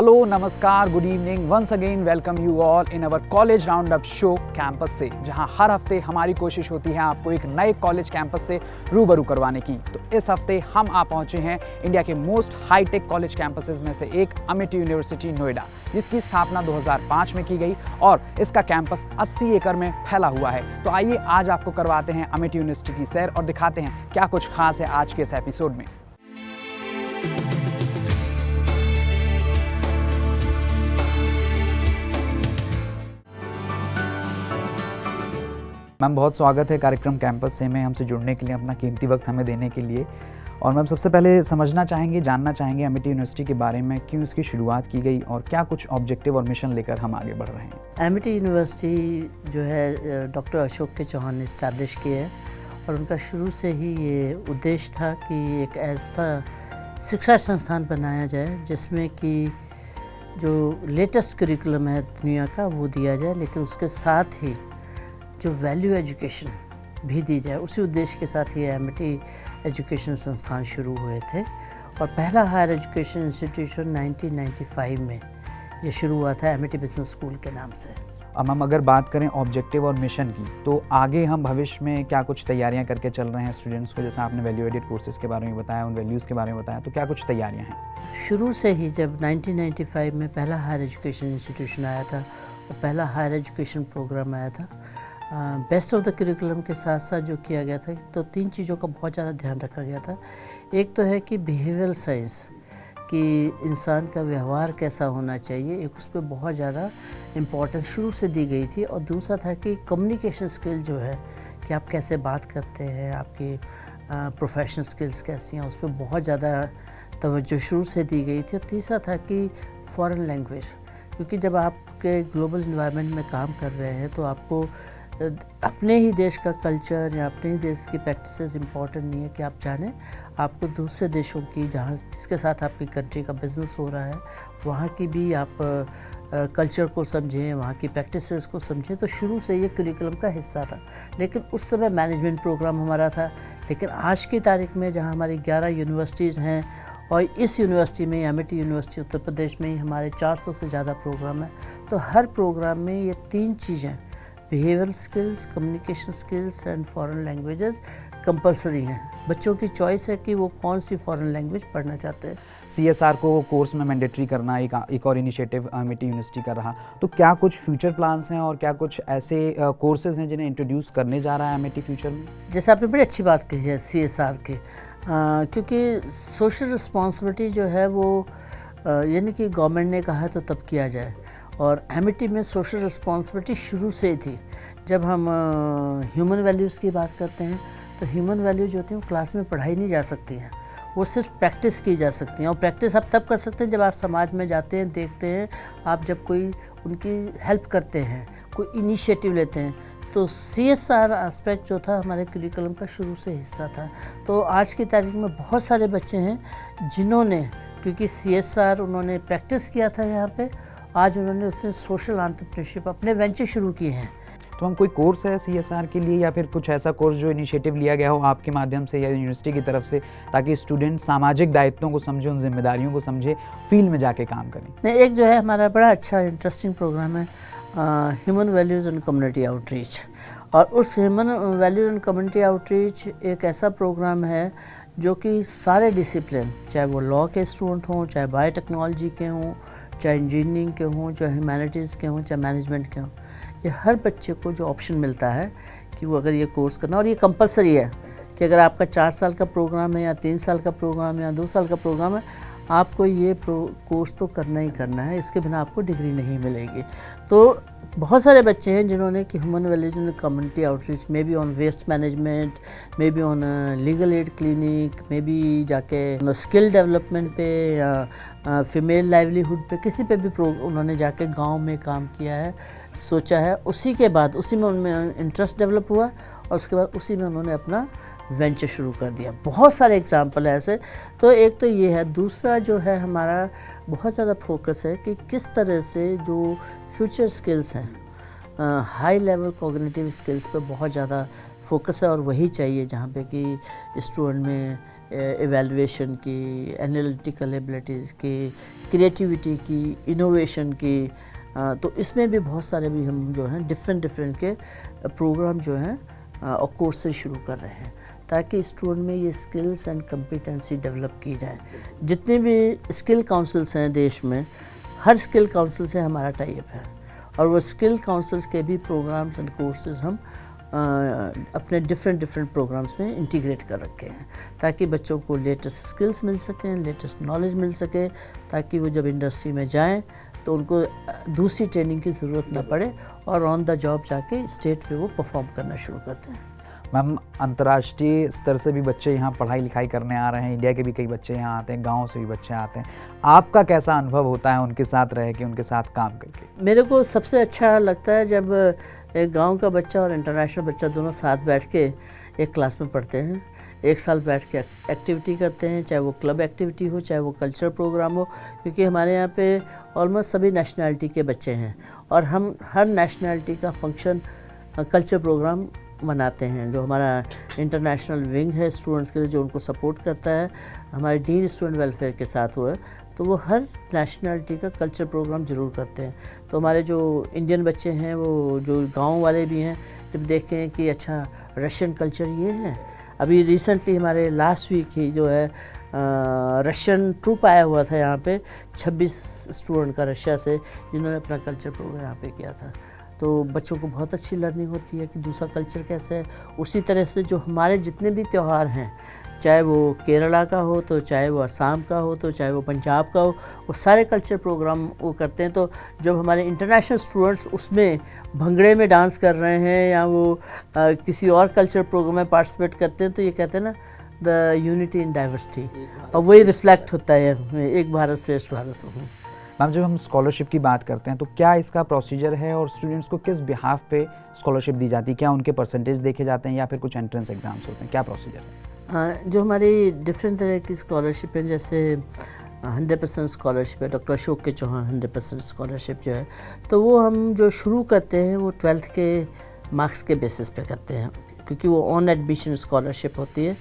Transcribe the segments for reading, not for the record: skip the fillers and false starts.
Hello, नमस्कार, good evening, once again welcome you all in our college round up show campus से, जहां हर हफ्ते हमारी कोशिश होती है आपको एक नए कॉलेज कैंपस से रूबरू करवाने की। तो इस हफ्ते हम आ पहुंचे हैं इंडिया के मोस्ट हाईटेक कॉलेज कैंपसेस में से एक अमिटी यूनिवर्सिटी नोएडा, जिसकी स्थापना 2005 में की गई और इसका कैंपस 80 एकड़ में फैला हुआ है। तो आइए आज आपको करवाते हैं अमिटी यूनिवर्सिटी की सैर और दिखाते हैं क्या कुछ खास है आज के इस एपिसोड में। मैम, बहुत स्वागत है कार्यक्रम कैंपस से में हमसे जुड़ने के लिए, अपना कीमती वक्त हमें देने के लिए। और मैम, सबसे पहले समझना चाहेंगे, जानना चाहेंगे अमिटी यूनिवर्सिटी के बारे में, क्यों इसकी शुरुआत की गई और क्या कुछ ऑब्जेक्टिव और मिशन लेकर हम आगे बढ़ रहे हैं। अमिटी यूनिवर्सिटी जो है डॉक्टर अशोक के चौहान ने इस्टेब्लिश की है और उनका शुरू से ही ये उद्देश्य था कि एक ऐसा शिक्षा संस्थान बनाया जाए जिसमें कि जो लेटेस्ट करिकुलम है दुनिया का वो दिया जाए, लेकिन उसके साथ ही जो वैल्यू एजुकेशन भी दी जाए। उसी उद्देश्य के साथ ये एमिटी एजुकेशन संस्थान शुरू हुए थे और पहला हायर एजुकेशन इंस्टीट्यूशन 1995 में ये शुरू हुआ था एमिटी बिजनेस स्कूल के नाम से। अब हम अगर बात करें ऑब्जेक्टिव और मिशन की, तो आगे हम भविष्य में क्या कुछ तैयारियां करके चल रहे हैं स्टूडेंट्स को? जैसा आपने वैल्यू एडेड कोर्सेज के बारे में बताया, उन वैल्यूज़ के बारे में बताया, तो क्या कुछ तैयारियां हैं? शुरू से ही जब 1995 में पहला हायर एजुकेशन इंस्टीट्यूशन आया था और पहला हायर एजुकेशन प्रोग्राम आया था, बेस्ट ऑफ द करिकुलम के साथ साथ जो किया गया था, तो 3 चीज़ों का बहुत ज़्यादा ध्यान रखा गया था। एक तो है कि बिहेवियरल साइंस कि इंसान का व्यवहार कैसा होना चाहिए, एक उस पर बहुत ज़्यादा इम्पोर्टेंस शुरू से दी गई थी। और दूसरा था कि कम्युनिकेशन स्किल जो है कि आप कैसे बात करते हैं, आपकी प्रोफेशनल स्किल्स कैसी हैं, उस पर बहुत ज़्यादा तवज्जो शुरू से दी गई थी। और तीसरा था कि फ़ॉरेन लैंग्वेज, क्योंकि जब आपके ग्लोबल इन्वायरमेंट में काम कर रहे हैं तो आपको अपने ही देश का कल्चर या अपने ही देश की प्रैक्टिसेस इम्पॉर्टेंट नहीं है कि आप जानें, आपको दूसरे देशों की जहाँ जिसके साथ आपकी कंट्री का बिज़नेस हो रहा है वहाँ की भी आप कल्चर को समझें, वहाँ की प्रैक्टिसेस को समझें। तो शुरू से ये करिकुलम का हिस्सा था, लेकिन उस समय मैनेजमेंट प्रोग्राम हमारा था। लेकिन आज की तारीख में जहाँ हमारी 11 यूनिवर्सिटीज़ हैं और इस यूनिवर्सिटी में, अमिटी यूनिवर्सिटी उत्तर प्रदेश में ही हमारे 400 से ज़्यादा प्रोग्राम हैं, तो हर प्रोग्राम में ये 3 चीज़ें, behavioural skills, communication skills and foreign languages compulsory हैं। बच्चों की चॉइस है कि वो कौन सी फॉरेन लैंग्वेज पढ़ना चाहते हैं। CSR को कोर्स में मैंडेटरी करना एक और इनिशिएटिव अमिटी यूनिवर्सिटी का रहा, तो क्या कुछ फ्यूचर प्लान्स हैं और क्या कुछ ऐसे कोर्सेज हैं जिन्हें इंट्रोड्यूस करने जा रहा है अमिटी फ्यूचर में? जैसे आपने बड़ी अच्छी बात कही है CSR की, क्योंकि सोशल रिस्पॉन्सिबिलिटी जो है वो यानी कि गवर्नमेंट ने कहा तो तब किया जाए, और एमिटी में सोशल रिस्पॉन्सिबिलिटी शुरू से ही थी। जब हम ह्यूमन वैल्यूज़ की बात करते हैं तो ह्यूमन वैल्यूज जो होती हैं वो क्लास में पढ़ाई नहीं जा सकती हैं, वो सिर्फ प्रैक्टिस की जा सकती हैं। और प्रैक्टिस आप तब कर सकते हैं जब आप समाज में जाते हैं, देखते हैं, आप जब कोई उनकी हेल्प करते हैं, कोई इनिशिएटिव लेते हैं। तो CSR एस्पेक्ट जो था हमारे करिकुलम का शुरू से हिस्सा था। तो आज की तारीख में बहुत सारे बच्चे हैं जिन्होंने, क्योंकि CSR उन्होंने प्रैक्टिस किया था यहाँ पे, आज उन्होंने उससे सोशल एंटरप्रेन्योरशिप अपने वेंचर शुरू किए हैं। तो हम कोई कोर्स है CSR के लिए या फिर कुछ ऐसा कोर्स जो इनिशिएटिव लिया गया हो आपके माध्यम से या यूनिवर्सिटी की तरफ से, ताकि स्टूडेंट सामाजिक दायित्वों को समझे, उन जिम्मेदारियों को समझे, फील्ड में जाके काम करें? नहीं, एक जो है हमारा बड़ा अच्छा इंटरेस्टिंग प्रोग्राम है human values and community outreach. और उस human values and community outreach एक ऐसा प्रोग्राम है जो कि सारे डिसिप्लिन, चाहे वो लॉ के स्टूडेंट हों, चाहे बायोटेक्नोलॉजी के हों, चाहे इंजीनियरिंग के हों, चाहे ह्यूमैनिटीज़ के हों, चाहे मैनेजमेंट के हों, ये हर बच्चे को जो ऑप्शन मिलता है कि वो अगर ये कोर्स करना, और ये कंपलसरी है कि अगर आपका 4 साल का प्रोग्राम है या 3 साल का प्रोग्राम है या 2 साल का प्रोग्राम है, आपको ये कोर्स तो करना ही करना है, इसके बिना आपको डिग्री नहीं मिलेगी। तो बहुत सारे बच्चे हैं जिन्होंने कि human values and community outreach, may be on waste management, may be on legal aid clinic, may be जाके स्किल डेवलपमेंट पे या फीमेल लाइवलीहुड पे, किसी पे भी उन्होंने जाके गांव में काम किया है, सोचा है। उसी के बाद उसी में उनमें इंटरेस्ट डेवलप हुआ और उसके बाद उसी में उन्होंने अपना वेंचर शुरू कर दिया। बहुत सारे एग्जाम्पल हैं ऐसे। तो एक तो ये है, दूसरा जो है हमारा बहुत ज़्यादा फोकस है कि किस तरह से जो फ्यूचर स्किल्स हैं, हाई लेवल कॉग्निटिव स्किल्स पे बहुत ज़्यादा फोकस है, और वही चाहिए जहाँ पे कि स्टूडेंट में एवेलुएशन की, एनालिटिकल एबिलिटीज़ की, क्रिएटिविटी की, इनोवेशन की। तो इसमें भी बहुत सारे भी हम जो हैं डिफरेंट के प्रोग्राम जो हैं और कोर्सेज शुरू कर रहे हैं, ताकि स्टूडेंट में ये स्किल्स एंड कम्पिटेंसी डेवलप की जाए। जितने भी स्किल काउंसिल्स हैं देश में, हर स्किल काउंसिल से हमारा टाई अप है, और वो स्किल काउंसिल्स के भी प्रोग्राम्स एंड कोर्सेज हम अपने डिफरेंट प्रोग्राम्स में इंटीग्रेट कर रखे हैं, ताकि बच्चों को लेटेस्ट स्किल्स मिल सकें, लेटेस्ट नॉलेज मिल सके, ताकि वो जब इंडस्ट्री में जाएं तो उनको दूसरी ट्रेनिंग की ज़रूरत ना पड़े और ऑन द जॉब जाके स्टेट पे वो परफॉर्म करना शुरू करते हैं। मैम, अंतर्राष्ट्रीय स्तर से भी बच्चे यहाँ पढ़ाई लिखाई करने आ रहे हैं, इंडिया के भी कई बच्चे यहाँ आते हैं, गाँव से भी बच्चे आते हैं। आपका कैसा अनुभव होता है उनके साथ रह के, उनके साथ काम करके? मेरे को सबसे अच्छा लगता है जब एक गांव का बच्चा और इंटरनेशनल बच्चा दोनों साथ बैठ के एक क्लास में पढ़ते हैं, एक साल बैठ के एक्टिविटी करते हैं, चाहे वो क्लब एक्टिविटी हो, चाहे वो कल्चरल प्रोग्राम हो, क्योंकि हमारे यहाँ पे ऑलमोस्ट सभी नेशनैलिटी के बच्चे हैं और हम हर नेशनैलिटी का फंक्शन कल्चर प्रोग्राम मनाते हैं। जो हमारा इंटरनेशनल विंग है स्टूडेंट्स के लिए, जो उनको सपोर्ट करता है, हमारे डीन स्टूडेंट वेलफेयर के साथ हुआ है, तो वो हर नेशनैलिटी का कल्चर प्रोग्राम ज़रूर करते हैं। तो हमारे जो इंडियन बच्चे हैं, वो जो गांव वाले भी हैं, जब देखते हैं कि अच्छा रशियन कल्चर ये है। अभी रिसेंटली हमारे लास्ट वीक ही जो है रशियन ट्रूप आया हुआ था यहाँ पे, 26 स्टूडेंट का रशिया से, जिन्होंने अपना कल्चर प्रोग्राम यहाँ पे किया था। तो बच्चों को बहुत अच्छी लर्निंग होती है कि दूसरा कल्चर कैसे है। उसी तरह से जो हमारे जितने भी त्यौहार हैं, चाहे वो केरला का हो, तो चाहे वो असम का हो, तो चाहे वो पंजाब का हो, वो सारे कल्चर प्रोग्राम वो करते हैं। तो जब हमारे इंटरनेशनल स्टूडेंट्स उसमें भंगड़े में डांस कर रहे हैं या वो किसी और कल्चर प्रोग्राम में पार्टिसिपेट करते हैं, तो ये कहते हैं ना द यूनिटी इन डाइवर्सिटी, और वही रिफ्लेक्ट होता है एक भारत श्रेष्ठ भारत। मैम, जब हम स्कॉलरशिप की बात करते हैं तो क्या इसका प्रोसीजर है और स्टूडेंट्स को किस बिहाफ पे स्कॉलरशिप दी जाती है? क्या उनके परसेंटेज देखे जाते हैं या फिर कुछ एंट्रेंस एग्जाम्स होते हैं? क्या प्रोसीजर है? जो हमारी डिफरेंट तरह की स्कॉलरशिप है, जैसे 100% स्कॉलरशिप है, डॉक्टर अशोक के चौहान 100% स्कॉलरशिप जो है, तो वो हम जो शुरू करते हैं वो 12th के मार्क्स के बेसिस पे करते हैं, क्योंकि वो ऑन एडमिशन स्कॉलरशिप होती है।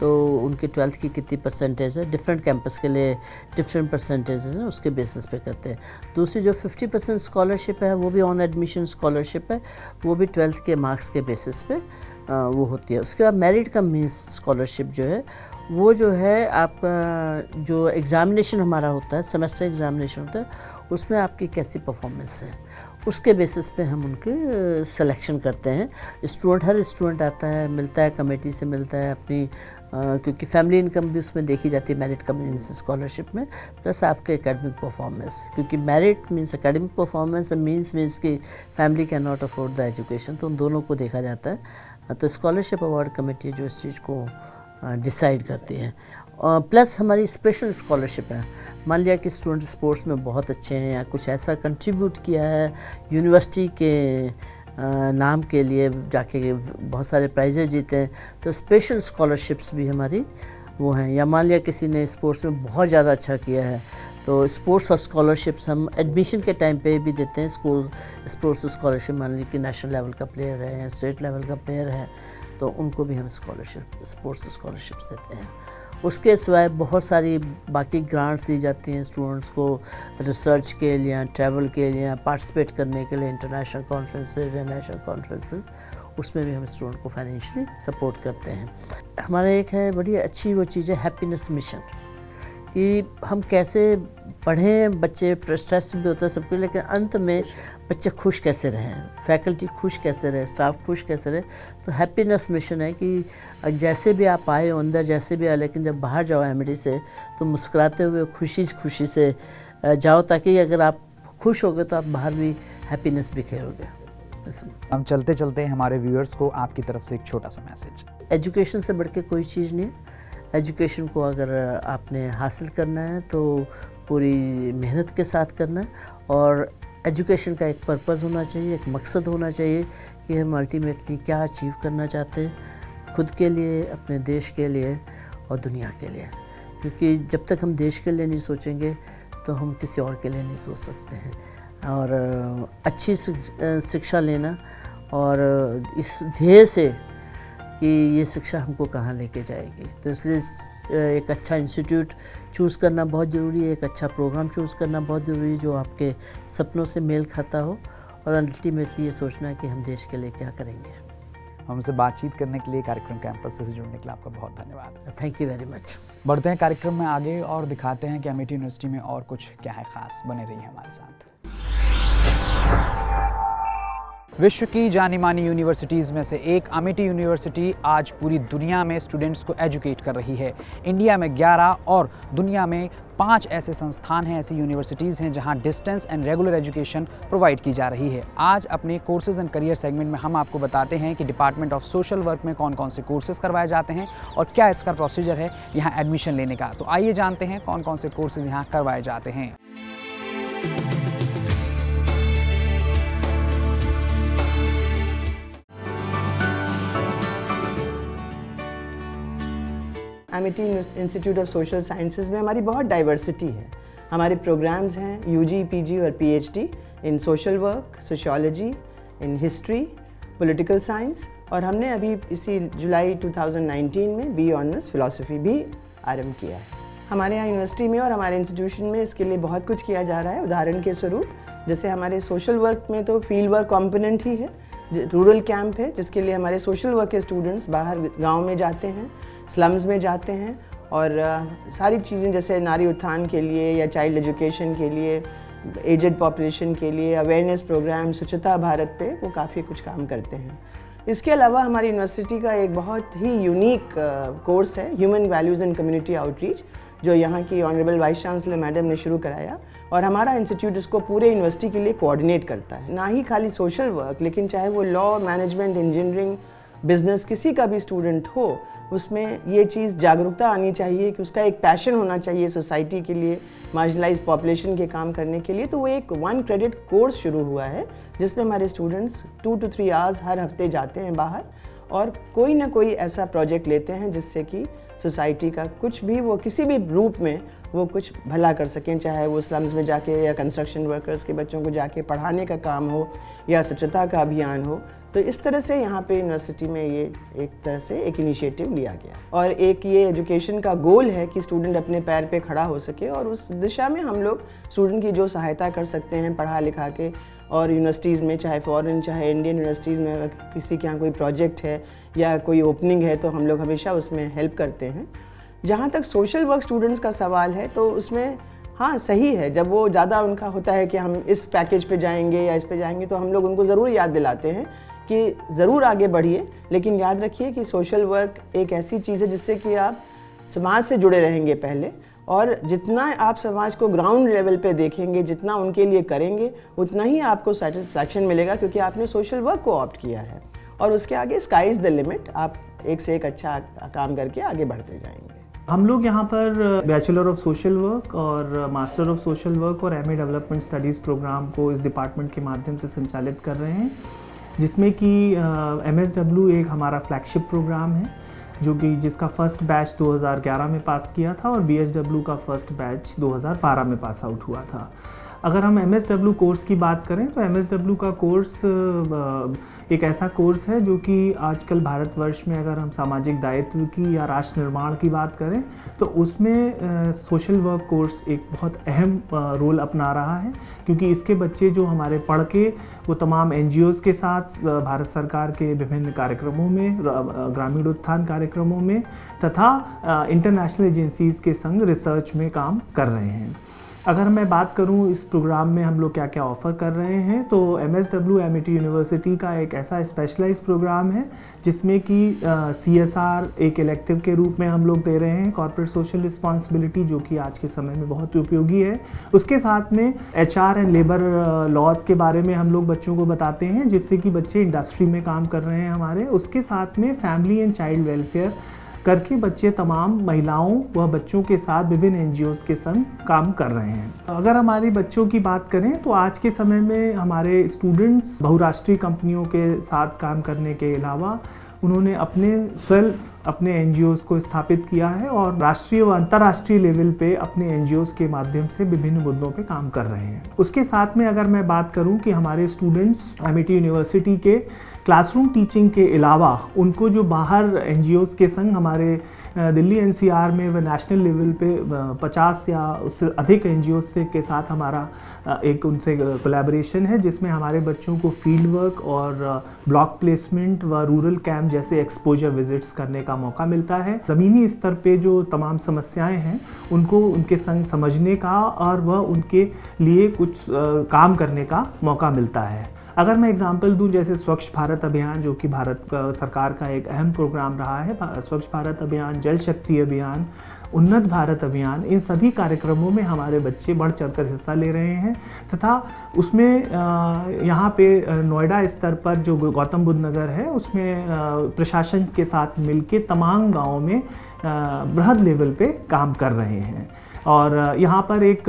तो उनकी 12th की कितनी परसेंटेज है, डिफरेंट कैंपस के लिए डिफरेंट परसेंटेज हैं, उसके बेसिस पे करते हैं। दूसरी जो 50% स्कॉलरशिप है, वो भी ऑन एडमिशन स्कॉलरशिप है, वो भी 12th के मार्क्स के बेसिस पे वो होती है। उसके बाद मेरिट कम मीन्स स्कॉलरशिप जो है, वो जो है आपका जो एग्ज़ामिनेशन हमारा होता है, सेमेस्टर एग्ज़ामिनेशन होता है, उसमें आपकी कैसी परफॉर्मेंस है, उसके बेसिस पे हम उनके सिलेक्शन करते हैं। हर स्टूडेंट आता है, मिलता है, कमेटी से मिलता है अपनी, क्योंकि फैमिली इनकम भी उसमें देखी जाती है मेरिट कम मीन्स स्कॉलरशिप में, प्लस आपके एकेडमिक परफॉर्मेंस, क्योंकि merit means academic performance, means कि family can not afford the education, तो उन दोनों को देखा जाता है। तो स्कॉलरशिप अवार्ड कमेटी जो इस चीज़ को डिसाइड करती है। प्लस हमारी स्पेशल स्कॉलरशिप है। मान लिया कि स्टूडेंट स्पोर्ट्स में बहुत अच्छे हैं या कुछ ऐसा कंट्रीब्यूट किया है, यूनिवर्सिटी के नाम के लिए जाके बहुत सारे प्राइजेज जीते हैं, तो स्पेशल स्कॉलरशिप्स भी हमारी वो हैं। या मान लिया किसी ने स्पोर्ट्स में बहुत ज़्यादा अच्छा किया है, तो स्पोर्ट्स और स्कॉलरशिप्स हम एडमिशन के टाइम पे भी देते हैं। स्पोर्ट्स स्कॉलरशिप मान लीजिए कि नेशनल लेवल का प्लेयर है या स्टेट लेवल का प्लेयर है, तो उनको भी हम स्पोर्ट्स स्कॉलरशिप्स देते हैं। उसके सिवाय बहुत सारी बाकी ग्रांट्स दी जाती हैं स्टूडेंट्स को, रिसर्च के लिए, ट्रैवल के लिए, पार्टिसिपेट करने के लिए इंटरनेशनल कॉन्फ्रेंसेज या नेशनल कॉन्फ्रेंसेज, उसमें भी हम स्टूडेंट को फाइनेंशियली सपोर्ट करते हैं। हमारा एक है बड़ी अच्छी वो चीज़ है हैप्पीनेस मिशन, कि हम कैसे पढ़ें, बच्चे स्ट्रेस भी होता है सबके, लेकिन अंत में बच्चे खुश कैसे रहें, फैकल्टी खुश कैसे रहे, स्टाफ खुश कैसे रहे। तो हैप्पीनेस मिशन है कि जैसे भी आप आए हो अंदर, जैसे भी आए, लेकिन जब बाहर जाओ एमडी से तो मुस्कुराते हुए खुशी से जाओ, ताकि अगर आप खुश होगे तो आप बाहर भी हैप्पीनेस बिखेरोगे। हम चलते चलते हमारे व्यूअर्स को आपकी तरफ से एक छोटा सा मैसेज। एजुकेशन से बढ़ के कोई चीज़ नहीं है। एजुकेशन को अगर आपने हासिल करना है तो पूरी मेहनत के साथ करना है, और एजुकेशन का एक पर्पज़ होना चाहिए, एक मकसद होना चाहिए कि हम अल्टीमेटली क्या अचीव करना चाहते हैं, खुद के लिए, अपने देश के लिए और दुनिया के लिए। क्योंकि जब तक हम देश के लिए नहीं सोचेंगे तो हम किसी और के लिए नहीं सोच सकते हैं। और अच्छी शिक्षा लेना, और इस ध्येय से कि ये शिक्षा हमको कहाँ लेके जाएगी, तो इसलिए एक अच्छा इंस्टीट्यूट चूज़ करना बहुत ज़रूरी है, एक अच्छा प्रोग्राम चूज़ करना बहुत ज़रूरी है जो आपके सपनों से मेल खाता हो, और अल्टीमेटली ये सोचना है कि हम देश के लिए क्या करेंगे। हमसे बातचीत करने के लिए, कार्यक्रम कैंपस से जुड़ने के लिए आपका बहुत धन्यवाद। Thank you very much. बढ़ते हैं कार्यक्रम में आगे और दिखाते हैं कि अमेठी यूनिवर्सिटी में और कुछ क्या है खास। बने रहिए हमारे साथ। विश्व की जानी मानी यूनिवर्सिटीज़ में से एक अमेठी यूनिवर्सिटी आज पूरी दुनिया में स्टूडेंट्स को एजुकेट कर रही है। इंडिया में 11 और दुनिया में 5 ऐसे संस्थान हैं, ऐसी यूनिवर्सिटीज़ हैं जहां distance and regular education provide की जा रही है। आज अपने कोर्सेज एंड करियर सेगमेंट में हम आपको बताते हैं कि डिपार्टमेंट ऑफ सोशल वर्क में कौन कौन से कोर्सेज करवाए जाते हैं और क्या इसका प्रोसीजर है यहाँ एडमिशन लेने का। तो आइए जानते हैं कौन कौन से कोर्सेज यहाँ करवाए जाते हैं। Amethi institute of social sciences में हमारी बहुत डाइवर्सिटी है। हमारे प्रोग्राम्स हैं यूजी, पीजी और PhD in social work, sociology, in history, political science, और हमने अभी इसी जुलाई 2019 में बी ऑनर्स फिलॉसफी भी आरंभ किया है। हमारे यहाँ यूनिवर्सिटी में और हमारे इंस्टीट्यूशन में इसके लिए बहुत कुछ किया जा रहा है। उदाहरण के स्वरूप जैसे हमारे सोशल वर्क में तो फील्ड वर्क कॉम्पोनेंट ही है, रूरल कैंप है जिसके लिए हमारे सोशल वर्क के स्टूडेंट्स बाहर गांव में जाते हैं, स्लम्स में जाते हैं, और सारी चीज़ें जैसे नारी उत्थान के लिए या चाइल्ड एजुकेशन के लिए, एजेड पॉपुलेशन के लिए अवेयरनेस प्रोग्राम, स्वच्छता भारत पे वो काफ़ी कुछ काम करते हैं। इसके अलावा हमारी यूनिवर्सिटी का एक बहुत ही यूनिक कोर्स है human values and community outreach, जो यहाँ की ऑनरेबल वाइस चांसलर मैडम ने शुरू कराया, और हमारा इंस्टीट्यूट इसको पूरे यूनिवर्सिटी के लिए कोऑर्डिनेट करता है। ना ही खाली सोशल वर्क, लेकिन चाहे वो लॉ, मैनेजमेंट, इंजीनियरिंग, बिजनेस, किसी का भी स्टूडेंट हो, उसमें ये चीज़ जागरूकता आनी चाहिए कि उसका एक पैशन होना चाहिए सोसाइटी के लिए, मार्जिनलाइज पॉपुलेशन के काम करने के लिए। तो वो एक 1 क्रेडिट कोर्स शुरू हुआ है जिसमें हमारे स्टूडेंट्स 2 to 3 आवर्स हर हफ्ते जाते हैं बाहर, और कोई ना कोई ऐसा प्रोजेक्ट लेते हैं जिससे कि सोसाइटी का कुछ भी, वो किसी भी रूप में वो कुछ भला कर सकें, चाहे वो स्लम्स में जाके या कंस्ट्रक्शन वर्कर्स के बच्चों को जाके पढ़ाने का काम हो या स्वच्छता का अभियान हो। तो इस तरह से यहाँ पे यूनिवर्सिटी में ये एक तरह से एक इनिशिएटिव लिया गया, और एक ये एजुकेशन का गोल है कि स्टूडेंट अपने पैर पे खड़ा हो सके, और उस दिशा में हम लोग स्टूडेंट की जो सहायता कर सकते हैं पढ़ा लिखा के, और यूनिवर्सिटीज़ में चाहे फॉरेन चाहे इंडियन यूनिवर्सिटीज़ में अगर किसी के यहाँ कोई प्रोजेक्ट है या कोई ओपनिंग है तो हम लोग हमेशा उसमें हेल्प करते हैं। जहाँ तक सोशल वर्क स्टूडेंट्स का सवाल है तो उसमें हाँ सही है, जब वो ज़्यादा उनका होता है कि हम इस पैकेज पे जाएंगे या इस पे जाएंगे तो हम लोग उनको ज़रूर याद दिलाते हैं कि ज़रूर आगे बढ़िए, लेकिन याद रखिए कि सोशल वर्क एक ऐसी चीज़ है जिससे कि आप समाज से जुड़े रहेंगे पहले, और जितना आप समाज को ग्राउंड लेवल पे देखेंगे, जितना उनके लिए करेंगे, उतना ही आपको सेटिस्फैक्शन मिलेगा, क्योंकि आपने सोशल वर्क को ऑप्ट किया है। और उसके आगे स्काई इज़ द लिमिट, आप एक से एक अच्छा काम करके आगे बढ़ते जाएंगे। हम लोग यहाँ पर बैचलर ऑफ सोशल वर्क और मास्टर ऑफ सोशल वर्क और एमए डेवलपमेंट स्टडीज़ प्रोग्राम को इस डिपार्टमेंट के माध्यम से संचालित कर रहे हैं, जिसमें कि MSW एक हमारा फ्लैगशिप प्रोग्राम है जो कि जिसका फर्स्ट बैच 2011 में पास किया था, और BSW का फर्स्ट बैच 2012 में पास आउट हुआ था। अगर हम MSW कोर्स की बात करें तो MSW का कोर्स एक ऐसा कोर्स है जो कि आजकल भारतवर्ष में अगर हम सामाजिक दायित्व की या राष्ट्र निर्माण की बात करें तो उसमें सोशल वर्क कोर्स एक बहुत अहम रोल अपना रहा है, क्योंकि इसके बच्चे जो हमारे पढ़ के वो तमाम NGOs के साथ भारत सरकार के विभिन्न कार्यक्रमों में, ग्रामीण उत्थान कार्यक्रमों में तथा इंटरनेशनल एजेंसीज़ के संग रिसर्च में काम कर रहे हैं। अगर मैं बात करूं इस प्रोग्राम में हम लोग क्या क्या ऑफ़र कर रहे हैं, तो MSW अमेठी यूनिवर्सिटी का एक ऐसा स्पेशलाइज्ड प्रोग्राम है जिसमें कि CSR एक इलेक्टिव के रूप में हम लोग दे रहे हैं, कॉर्पोरेट सोशल रिस्पॉन्सिबिलिटी, जो कि आज के समय में बहुत उपयोगी है। उसके साथ में HR एंड लेबर लॉज के बारे में हम लोग बच्चों को बताते हैं, जिससे कि बच्चे इंडस्ट्री में काम कर रहे हैं हमारे। उसके साथ में फैमिली एंड चाइल्ड वेलफेयर करके बच्चे तमाम महिलाओं व बच्चों के साथ विभिन्न NGOs के संग काम कर रहे हैं। अगर हमारे बच्चों की बात करें तो आज के समय में हमारे स्टूडेंट्स बहुराष्ट्रीय कंपनियों के साथ काम करने के अलावा उन्होंने अपने NGOs को स्थापित किया है और राष्ट्रीय व अंतर्राष्ट्रीय लेवल पे अपने NGOs के माध्यम से विभिन्न मुद्दों पे काम कर रहे हैं। उसके साथ में अगर मैं बात करूं कि हमारे स्टूडेंट्स अमेठी यूनिवर्सिटी के क्लासरूम टीचिंग के अलावा उनको जो बाहर NGOs के संग हमारे दिल्ली एनसीआर में व नेशनल लेवल पे 50 या उससे अधिक एनजीओ से के साथ हमारा एक उनसे कोलैबोरेशन है, जिसमें हमारे बच्चों को फील्ड वर्क और ब्लॉक प्लेसमेंट व रूरल कैंप जैसे एक्सपोजर विजिट्स करने का मौका मिलता है। ज़मीनी स्तर पे जो तमाम समस्याएं हैं उनको उनके संग समझने का और वह उनके लिए कुछ काम करने का मौका मिलता है। अगर मैं एग्जांपल दूं, जैसे स्वच्छ भारत अभियान जो कि भारत सरकार का एक अहम प्रोग्राम रहा है, स्वच्छ भारत अभियान, जल शक्ति अभियान, उन्नत भारत अभियान, इन सभी कार्यक्रमों में हमारे बच्चे बढ़ चढ़कर हिस्सा ले रहे हैं तथा उसमें यहाँ पे नोएडा स्तर पर जो गौतम बुद्ध नगर है उसमें प्रशासन के साथ मिलके तमाम गाँवों में बृहद लेवल पे काम कर रहे हैं। और यहाँ पर एक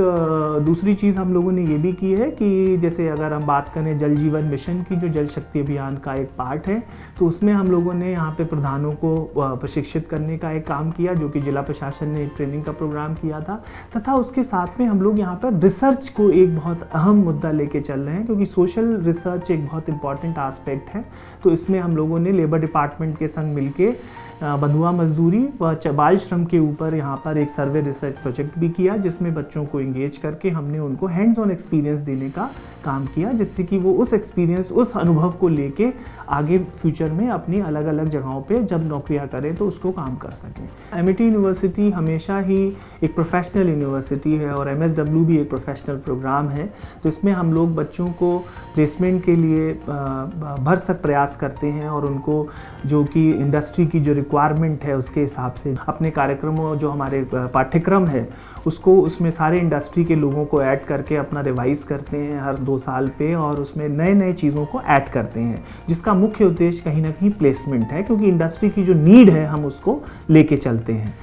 दूसरी चीज़ हम लोगों ने ये भी की है कि जैसे अगर हम बात करें जल जीवन मिशन की, जो जल शक्ति अभियान का एक पार्ट है, तो उसमें हम लोगों ने यहाँ पे प्रधानों को प्रशिक्षित करने का एक काम किया, जो कि जिला प्रशासन ने एक ट्रेनिंग का प्रोग्राम किया था। तथा उसके साथ में हम लोग यहाँ पर रिसर्च को एक बहुत अहम मुद्दा लेके चल रहे हैं, क्योंकि सोशल रिसर्च एक बहुत इंपॉर्टेंट आस्पेक्ट है। तो इसमें हम लोगों ने लेबर डिपार्टमेंट के संग मिलके बंधुआ मजदूरी व बाल श्रम के ऊपर यहाँ पर एक सर्वे रिसर्च प्रोजेक्ट भी किया, जिसमें बच्चों को एंगेज करके हमने उनको हैंड्स ऑन एक्सपीरियंस देने का काम किया, जिससे कि वो उस एक्सपीरियंस, उस अनुभव को लेके आगे फ्यूचर में अपनी अलग अलग जगहों पे जब नौकरियां करें तो उसको काम कर सकें। एमआईटी यूनिवर्सिटी हमेशा ही एक प्रोफेशनल यूनिवर्सिटी है और एमएसडब्ल्यू भी एक प्रोफेशनल प्रोग्राम है। तो इसमें हम लोग बच्चों को प्लेसमेंट के लिए भरसक प्रयास करते हैं और उनको जो कि इंडस्ट्री की जो रिक्वायरमेंट है उसके हिसाब से अपने कार्यक्रमों, जो हमारे पाठ्यक्रम है उसको, उसमें सारे इंडस्ट्री के लोगों को ऐड करके अपना रिवाइज करते हैं हर 2 साल पे, और उसमें नए नए चीज़ों को ऐड करते हैं, जिसका मुख्य उद्देश्य कहीं ना कहीं प्लेसमेंट है, क्योंकि इंडस्ट्री की जो नीड है हम उसको लेके चलते हैं।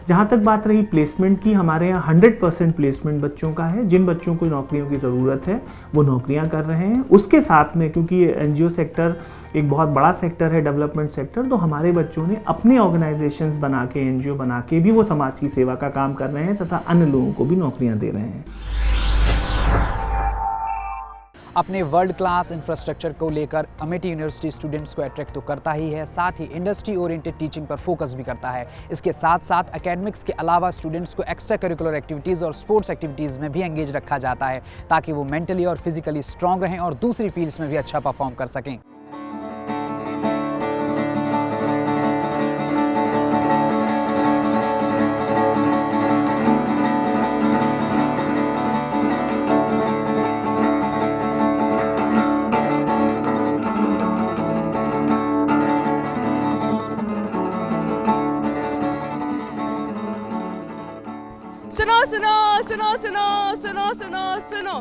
जहाँ तक बात रही प्लेसमेंट की, हमारे यहाँ 100% प्लेसमेंट बच्चों का है। जिन बच्चों को नौकरियों की ज़रूरत है वो नौकरियाँ कर रहे हैं। उसके साथ में, क्योंकि एनजीओ सेक्टर एक बहुत बड़ा सेक्टर है, डेवलपमेंट सेक्टर, तो हमारे बच्चों ने अपने ऑर्गेनाइजेशंस बना के, एनजीओ बना के भी वो समाज की सेवा का काम कर रहे हैं तथा अन्य लोगों को भी नौकरियाँ दे रहे हैं। अपने वर्ल्ड क्लास इंफ्रास्ट्रक्चर को लेकर अमेठी यूनिवर्सिटी स्टूडेंट्स को अट्रैक्ट तो करता ही है, साथ ही इंडस्ट्री ओरिएंटेड टीचिंग पर फोकस भी करता है। इसके साथ साथ एकेडमिक्स के अलावा स्टूडेंट्स को एक्स्ट्रा करिकुलर एक्टिविटीज़ और स्पोर्ट्स एक्टिविटीज़ में भी एंगेज रखा जाता है, ताकि वो मेंटली और फिजिकली स्ट्रॉन्ग रहें और दूसरी फील्ड्स में भी अच्छा परफॉर्म कर सकें। सुनो सुनो सुनो सुनो सुनो सुनो सुनो,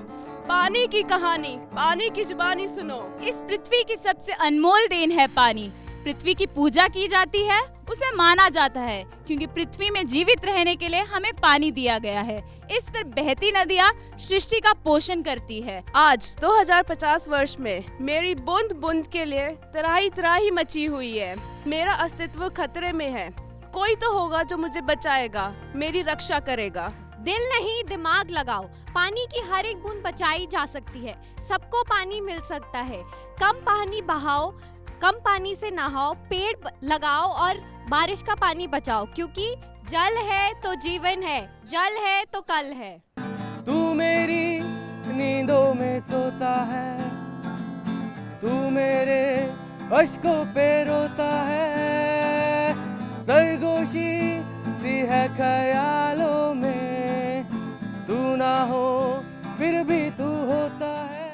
पानी की कहानी, पानी की जुबानी सुनो। इस पृथ्वी की सबसे अनमोल देन है पानी। पृथ्वी की पूजा की जाती है, उसे माना जाता है, क्योंकि पृथ्वी में जीवित रहने के लिए हमें पानी दिया गया है। इस पर बहती नदियाँ सृष्टि का पोषण करती है। आज 2050 वर्ष में मेरी बूंद बूंद के लिए तराही तराही मची हुई है। मेरा अस्तित्व खतरे में है। कोई तो होगा जो मुझे बचाएगा, मेरी रक्षा करेगा। दिल नहीं दिमाग लगाओ, पानी की हर एक बूंद बचाई जा सकती है। सबको पानी मिल सकता है। कम पानी बहाओ, कम पानी से नहाओ, पेड़ लगाओ और बारिश का पानी बचाओ, क्योंकि जल है तो जीवन है, जल है तो कल है। तू मेरी नींदों में सोता है, तू मेरे अश्कों पे रोता है, सरगोशी सी है ख्यालों में, तू ना हो फिर भी तू होता है।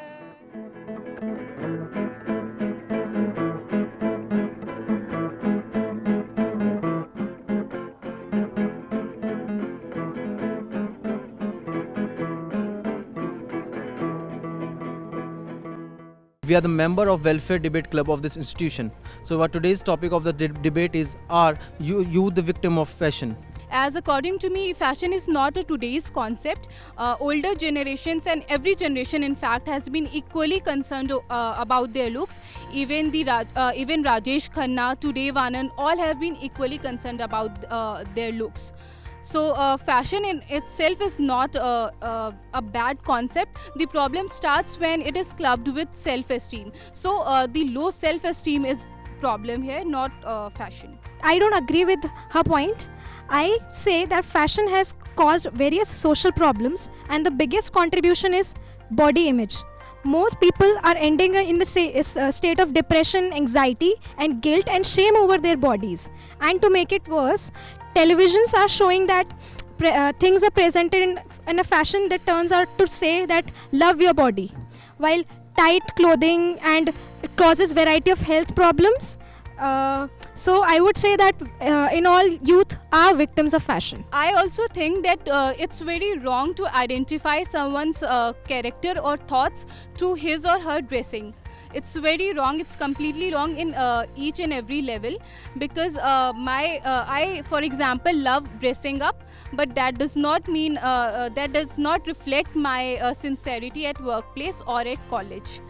We are the member of Welfare Debate Club of this institution. So our today's topic of the debate is, are you the victim of fashion? As according to me, fashion is not a today's concept. Older generations and every generation in fact has been equally concerned about their looks. Even even Rajesh Khanna, today Vanan, all have been equally concerned about their looks. So fashion in itself is not a bad concept. The problem starts when it is clubbed with self-esteem. So the low self-esteem is problem here, not fashion. I don't agree with her point. I say that fashion has caused various social problems, and the biggest contribution is body image. Most people are ending in the state of depression, anxiety, and guilt and shame over their bodies. And to make it worse, televisions are showing that things are presented in a fashion that turns out to say that love your body, while tight clothing and it causes variety of health problems. So I would say that in all, youth are victims of fashion. I also think that it's very wrong to identify someone's character or thoughts through his or her dressing. It's very wrong. It's completely wrong in each and every level, because I, for example, love dressing up, but that does not mean that does not reflect my sincerity at workplace or at college.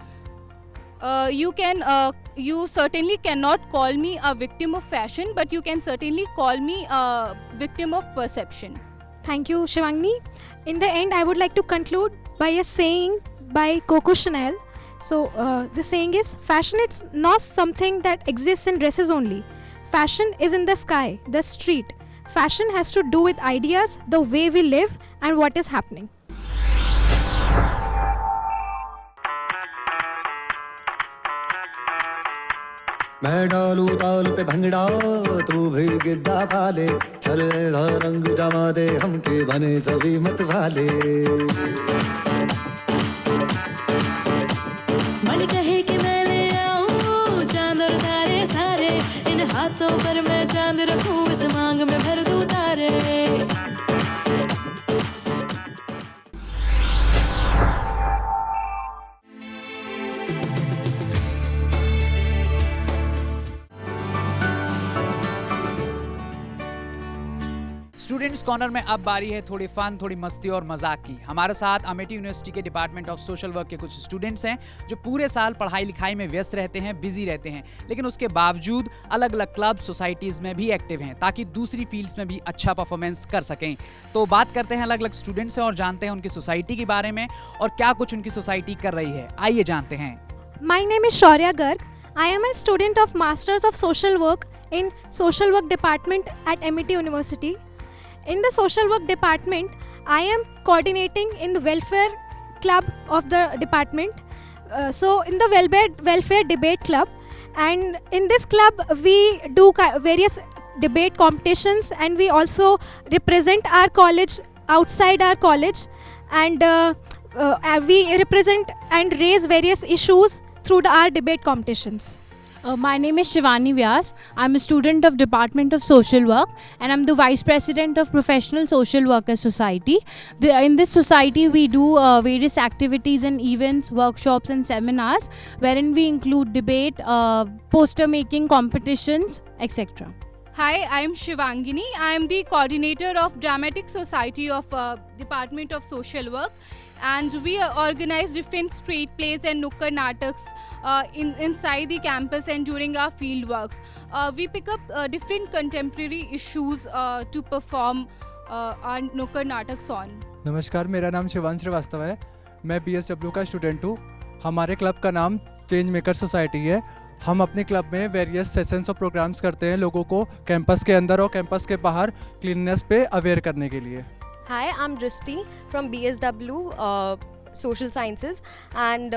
You certainly cannot call me a victim of fashion, but you can certainly call me a victim of perception. Thank you, Shivangni. In the end, I would like to conclude by a saying by Coco Chanel. So the saying is, fashion is not something that exists in dresses only. Fashion is in the sky, the street. Fashion has to do with ideas, the way we live, and what is happening. मैं डालू ताल पे भंगड़ा तू भी गिद्दा पाले चले रंग जमा दे हमके बने सभी मत वाले मन कहे कि मैं ले आऊं चांद और तारे सारे इन हाथों पर मैं चांद रखूं इस मांग में भर दूं तारे स्टूडेंट्स कॉर्नर में अब बारी है थोड़ी फन, थोड़ी मस्ती और मजाक की। हमारे साथ अमेठी यूनिवर्सिटी के डिपार्टमेंट ऑफ सोशल वर्क के कुछ स्टूडेंट्स हैं जो पूरे साल पढ़ाई लिखाई में व्यस्त रहते हैं, बिजी रहते हैं, लेकिन उसके बावजूद अलग अलग क्लब सोसाइटीज़ में भी एक्टिव हैं ताकि दूसरी फील्ड्स में भी अच्छा परफॉर्मेंस कर सकें। तो बात करते हैं अलग अलग स्टूडेंट्स से और जानते हैं उनकी सोसाइटी के बारे में और क्या कुछ उनकी सोसाइटी कर रही है। आइए जानते हैं। My name is Shaurya Garg. I am a student of Masters of Social Work in Social Work Department at Amity University. In the Social Work Department, I am coordinating in the Welfare Club of the department. So in the Welfare Debate Club, and in this club we do various debate competitions, and we also represent our college outside our college, and we represent and raise various issues through our debate competitions. My name is Shivani Vyas. I'm a student of Department of Social Work and I'm the Vice President of Professional Social Workers Society. In this society we do various activities and events, workshops and seminars wherein we include debate, poster making competitions, etc. Hi, I am Shivangini. I am the coordinator of Dramatic Society of Department of Social Work, and we organize different street plays and nukkad nataks inside the campus and during our field works. We pick up different contemporary issues to perform our nukkad nataks on. नमस्कार, मेरा नाम शिवान श्रीवास्तव है। मैं BSW का student हूँ। हमारे club का नाम चेंज मेकर सोसाइटी है। हम अपने क्लब में वेरियस सेशंस और प्रोग्राम्स करते हैं लोगों को कैंपस के अंदर और कैंपस के बाहर क्लीननेस पे अवेयर करने के लिए। Hi, I'm Drishti from BSW Social Sciences and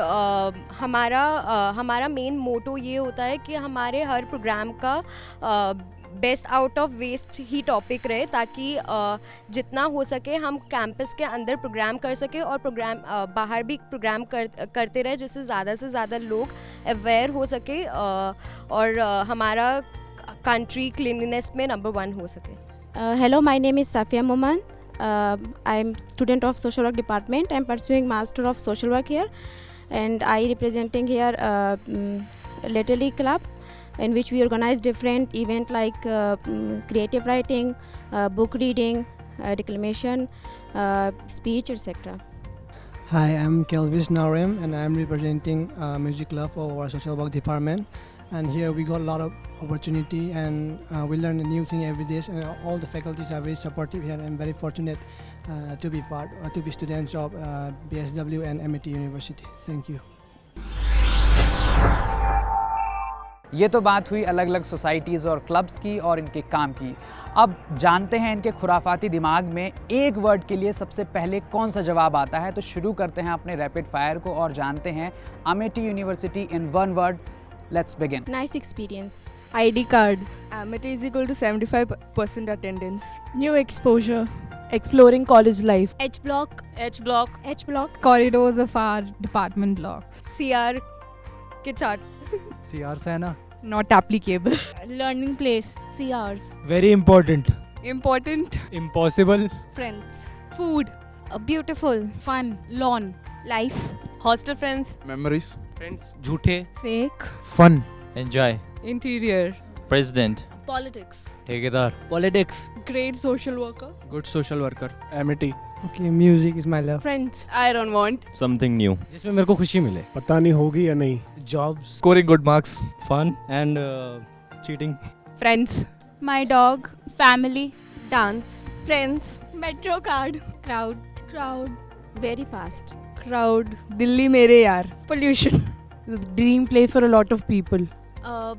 हमारा मेन मोटो ये होता है कि हमारे हर प्रोग्राम का बेस्ट आउट ऑफ वेस्ट ही टॉपिक रहे, ताकि जितना हो सके हम कैंपस के अंदर प्रोग्राम कर सके और प्रोग्राम बाहर भी प्रोग्राम करते रहे, जिससे ज़्यादा से ज़्यादा लोग अवेयर हो सके और हमारा कंट्री क्लीनलीनेस में नंबर 1 हो सके। Hello, my name is Safia Moman. I am student of Social Work Department. I am pursuing Master of Social Work here, and I representing here Literally Club, in which we organize different events like creative writing, book reading, declamation, speech, etc. Hi, I'm Kelvis Naurem and I'm representing Music Club for our Social Work Department. And here we got a lot of opportunity and we learn a new thing every day, and all the faculties are very supportive here. I'm very fortunate to be students of BSW and Amity University. Thank you. ये तो बात हुई अलग अलग societies और clubs की और इनके काम की। अब जानते हैं इनके खुराफाती दिमाग में एक वर्ड के लिए सबसे पहले कौन सा जवाब आता है। तो शुरू करते हैं अपने रैपिड फायर को और जानते हैं Amethi university in one word. Let's begin. Nice experience. ID card. Amity is equal to 75% attendance. New exposure. Exploring college life. H block. H block. H block. Corridors of our department blocks. CR के chart. CR Sena. Not applicable. Learning place. CRs. Very important. Important. Impossible. Friends. Food. Beautiful. Fun. Lawn. Life. Hostel friends. Memories. Friends. झूठे. Fake. Fun. Enjoy. Interior. President. Politics. ठेकेदार. Politics. Great social worker. Good social worker. Amity. Okay, music is my love. Friends. I don't want. Something new. जिसमें मेरे को खुशी मिले. पता नहीं होगी या नहीं. Jobs. Scoring good marks. Fun and cheating. Friends. My dog. Family. Dance. Friends. Metro card. Crowd. Crowd. Very fast. Crowd. Delhi मेरे यार. Pollution. Dream place for a lot of people.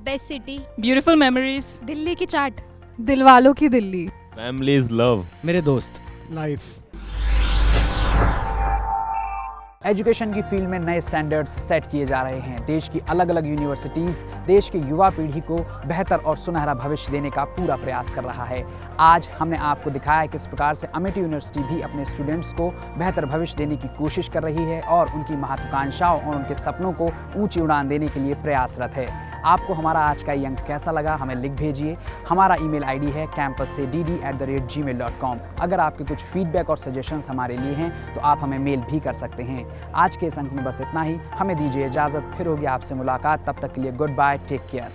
Best city. Beautiful memories. Delhi की चाट. दिलवालों की Delhi. Family is love. मेरे दोस्त. Life. Education की field में नए standards set किए जा रहे हैं। देश की अलग अलग यूनिवर्सिटीज़ देश की युवा पीढ़ी को बेहतर और सुनहरा भविष्य देने का पूरा प्रयास कर रहा है। आज हमने आपको दिखाया है किस प्रकार से अमेठी यूनिवर्सिटी भी अपने स्टूडेंट्स को बेहतर भविष्य देने की कोशिश कर रही है और उनकी महत्वाकांक्षाओं और उनके सपनों को ऊंची उड़ान देने के लिए प्रयासरत है। आपको हमारा आज का ये अंक कैसा लगा हमें लिख भेजिए। हमारा ईमेल आईडी है campussedd@gmail.com। अगर आपके कुछ फीडबैक और सजेशंस हमारे लिए हैं तो आप हमें मेल भी कर सकते हैं। आज के इस अंक में बस इतना ही। हमें दीजिए इजाज़त, फिर होगी आपसे मुलाकात। तब तक के लिए गुड बाय, टेक केयर।